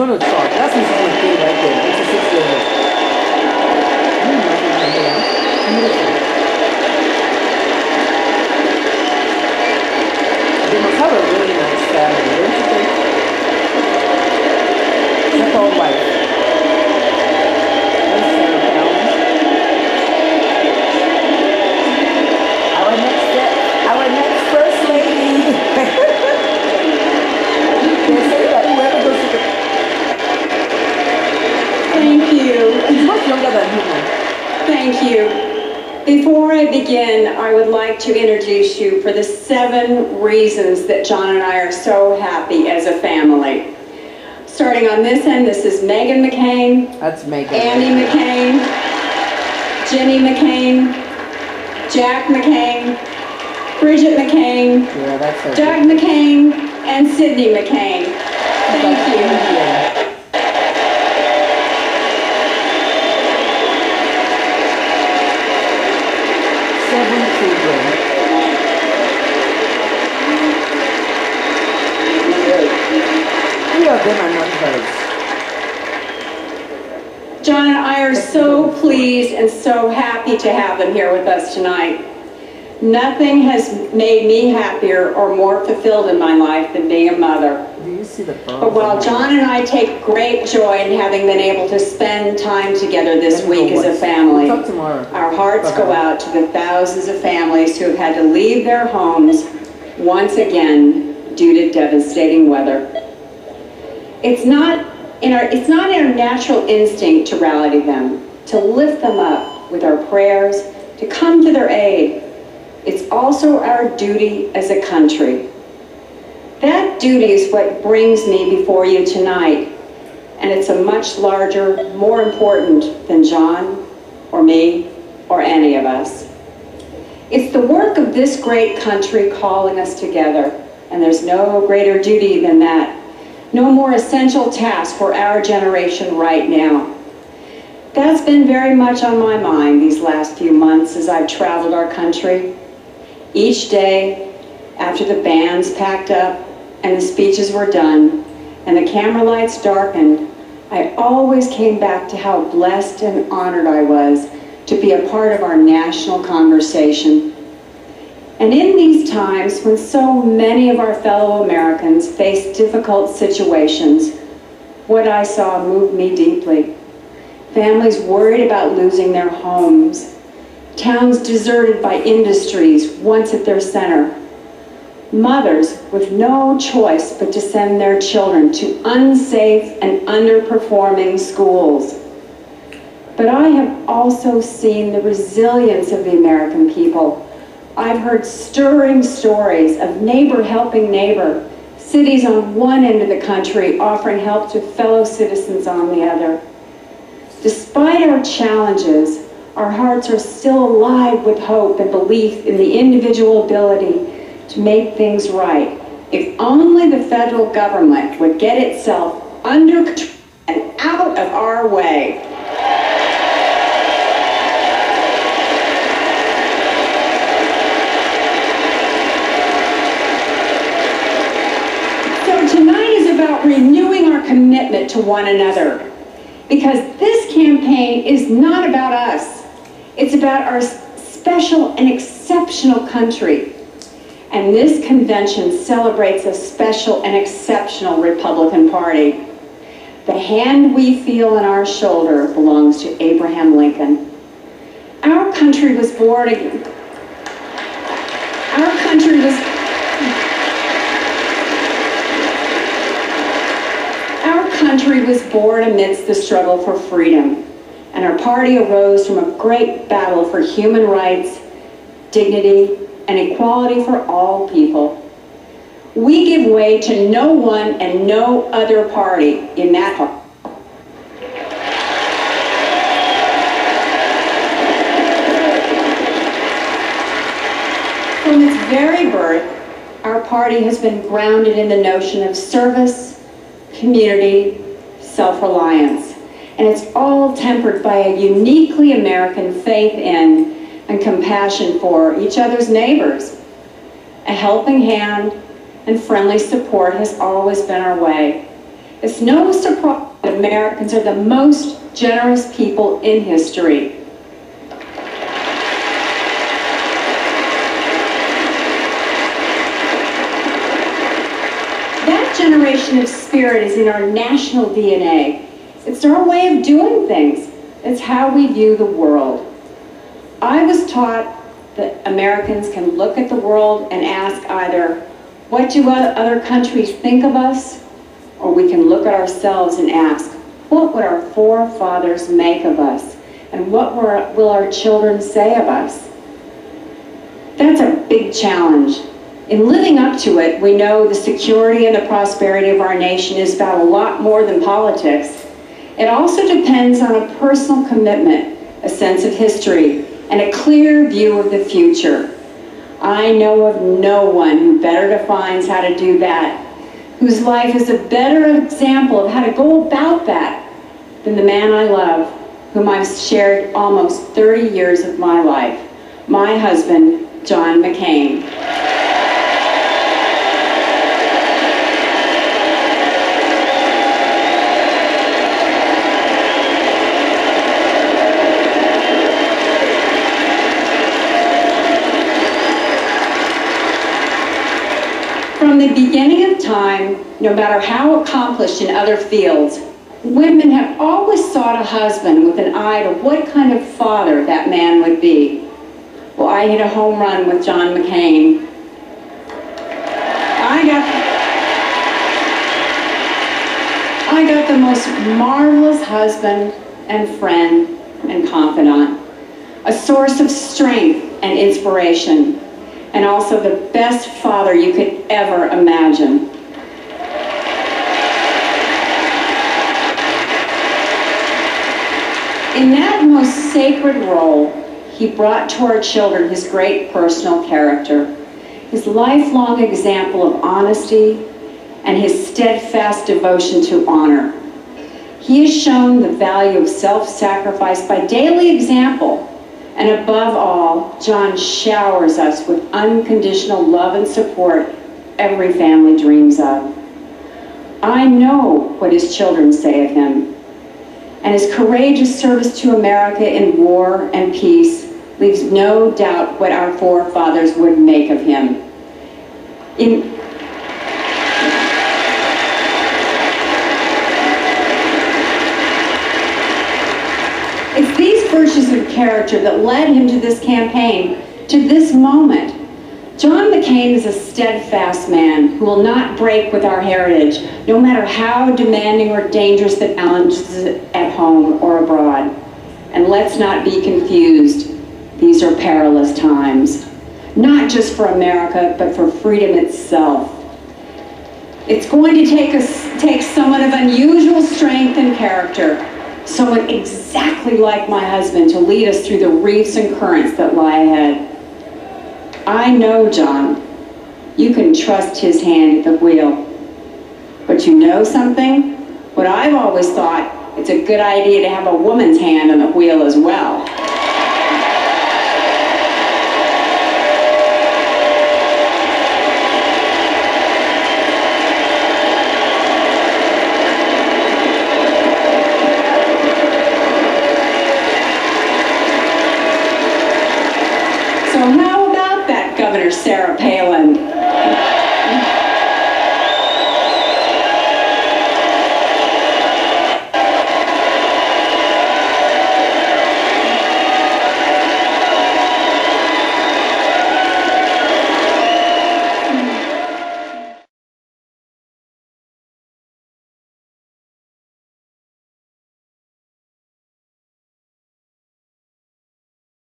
gonna talk. That's Mrs. McCain right there. It's a 6-year-old. They must have a really nice family, don't you think? Except for wife. Our next first lady. They say that whoever goes to the... Thank you. He's much younger than him. Thank you. Before I begin, I would like to introduce you for the 7 reasons that John and I are so happy as a family. Starting on this end, this is Megan McCain. That's Megan. Andy McCain. Jenny McCain. Jack McCain. Bridget McCain. Yeah, that's her. Doug McCain. And Sydney McCain. Thank you. Yeah. 7 children. Three of them are not hers. John and I are so pleased and so happy to have them here with us tonight. Nothing has made me happier or more fulfilled in my life than being a mother. Do you see the phone? But while John and I take great joy in having been able to spend time together this week as a family, Talk tomorrow. our hearts go out to the thousands of families who have had to leave their homes once again due to devastating weather. It's not in our natural instinct to rally them, to lift them up with our prayers, to come to their aid. It's also our duty as a country. That duty is what brings me before you tonight, and it's a much larger, more important than John or me or any of us. It's the work of this great country calling us together, and there's no greater duty than that. No more essential task for our generation right now. That's been very much on my mind these last few months as I've traveled our country. Each day, after the bands packed up and the speeches were done and the camera lights darkened, I always came back to how blessed and honored I was to be a part of our national conversation. And in these times when so many of our fellow Americans face difficult situations, what I saw moved me deeply. Families worried about losing their homes, towns deserted by industries once at their center, mothers with no choice but to send their children to unsafe and underperforming schools. But I have also seen the resilience of the American people. I've heard stirring stories of neighbor helping neighbor, cities on one end of the country offering help to fellow citizens on the other. Despite our challenges, our hearts are still alive with hope and belief in the individual ability to make things right. If only the federal government would get itself under control and out of our way. So tonight is about renewing our commitment to one another, because this campaign is not about us. It's about our special and exceptional country. And this convention celebrates a special and exceptional Republican Party. The hand we feel on our shoulder belongs to Abraham Lincoln. Our country was born amidst the struggle for freedom, and our party arose from a great battle for human rights, dignity, and equality for all people. We give way to no one and no other party in that hall. From its very birth, our party has been grounded in the notion of service, community, self-reliance, and it's all tempered by a uniquely American faith in and compassion for each other's neighbors. A helping hand and friendly support has always been our way. It's no surprise that Americans are the most generous people in history. That generation of spirit is in our national DNA. It's our way of doing things. It's how we view the world. I was taught that Americans can look at the world and ask either, what do other countries think of us? Or we can look at ourselves and ask, what would our forefathers make of us? And what will our children say of us? That's a big challenge. In living up to it, we know the security and the prosperity of our nation is about a lot more than politics. It also depends on a personal commitment, a sense of history, and a clear view of the future. I know of no one who better defines how to do that, whose life is a better example of how to go about that than the man I love, whom I've shared almost 30 years of my life, my husband, John McCain. From the beginning of time, no matter how accomplished in other fields, women have always sought a husband with an eye to what kind of father that man would be. Well, I hit a home run with John McCain. I got the most marvelous husband and friend and confidant, a source of strength and inspiration, and also the best father you could ever imagine. In that most sacred role, he brought to our children his great personal character, his lifelong example of honesty, and his steadfast devotion to honor. He has shown the value of self-sacrifice by daily example, and above all, John showers us with unconditional love and support every family dreams of. I know what his children say of him, and his courageous service to America in war and peace leaves no doubt what our forefathers would make of him. It's these virtues of character that led him to this campaign, to this moment. John McCain is a steadfast man who will not break with our heritage, no matter how demanding or dangerous the challenges at home or abroad. And let's not be confused. These are perilous times, not just for America, but for freedom itself. It's going to take someone of unusual strength and character, someone exactly like my husband, to lead us through the reefs and currents that lie ahead. I know, John, you can trust his hand at the wheel. But you know something? What I've always thought, it's a good idea to have a woman's hand on the wheel as well. So how about that, Governor Sarah Palin?